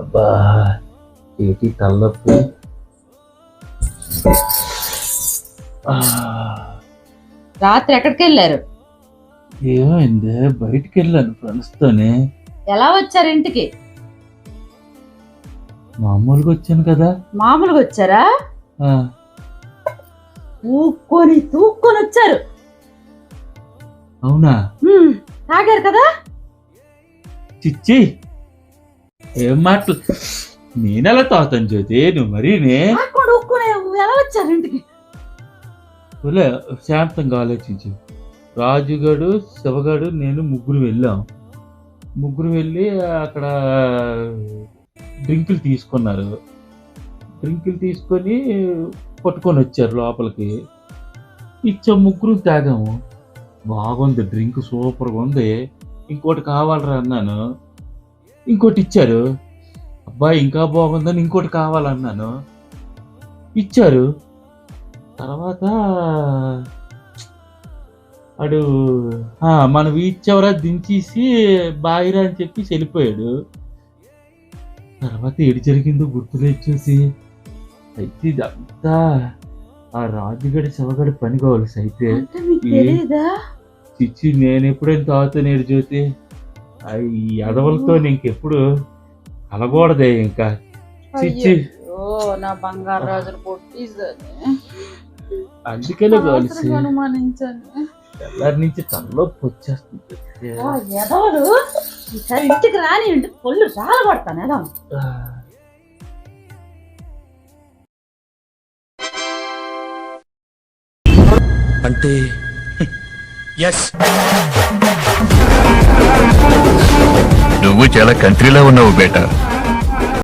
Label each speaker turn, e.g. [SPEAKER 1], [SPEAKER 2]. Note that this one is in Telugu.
[SPEAKER 1] అబ్బా ఏంటి తలనొప్పి.
[SPEAKER 2] రాత్రి ఎక్కడికి వెళ్ళారు?
[SPEAKER 1] ఏమైంది? బయటికి వెళ్ళాను ఫ్రెండ్స్ తోనే.
[SPEAKER 2] ఎలా వచ్చారు ఇంటికి?
[SPEAKER 1] మామూలుగా వచ్చాను కదా.
[SPEAKER 2] మామూలుగా వచ్చారా?
[SPEAKER 1] ఆ,
[SPEAKER 2] తూక్కొని వచ్చారు.
[SPEAKER 1] అవునా?
[SPEAKER 2] తాగారు కదా?
[SPEAKER 1] చిచ్చి ఏం మాటలు. నేనెలా తాగుతాను జ్యోతి, నువ్వు మరీనే.
[SPEAKER 2] ఎలా వచ్చారు ఇంటికి?
[SPEAKER 1] శాంతంగా ఆలోచించు. రాజుగాడు, శివగాడు, నేను ముగ్గురు వెళ్ళాం. ముగ్గురు వెళ్ళి అక్కడ డ్రింకులు తీసుకున్నారు. డ్రింకులు తీసుకొని పట్టుకొని వచ్చారు లోపలికి. ఇచ్చాం, ముగ్గురు తాగాము. బాగుంది డ్రింక్, సూపర్గా ఉంది. ఇంకోటి కావాలరా అన్నాను, ఇంకోటి ఇచ్చారు. అబ్బాయి ఇంకా బాగుందని ఇంకోటి కావాలన్నాను, ఇచ్చారు. తర్వాత వాడు మనం ఇచ్చేవరా దించేసి బాయిరా అని చెప్పి వెళ్ళిపోయాడు. తర్వాత ఏడు జరిగిందో గుర్తులేదు చూసి. అయితే ఇదంతా ఆ రాజుగడి శివగడి పని కావాల్సి. అయితే చిచ్చి నేను ఎప్పుడైనా తాగుతాను జ్యోతి. ఈ ఎదవలతో ఇంకెప్పుడు కలగూడదే ఇంకా. చిచ్చి
[SPEAKER 2] నా బంగారు రాజును పొట్టి
[SPEAKER 1] అందుకనే కావాల్సి.
[SPEAKER 2] అనుమానించాను.
[SPEAKER 1] ఎల్లరి నుంచి తలలోకి వచ్చేస్తుంది.
[SPEAKER 2] ఇంటికి రానియండి, పొల్లు చాలా పడతాను ఏదో.
[SPEAKER 3] అంటే ఎస్,
[SPEAKER 4] నువ్వు చాలా కంట్రీలో ఉన్నావు బేటా.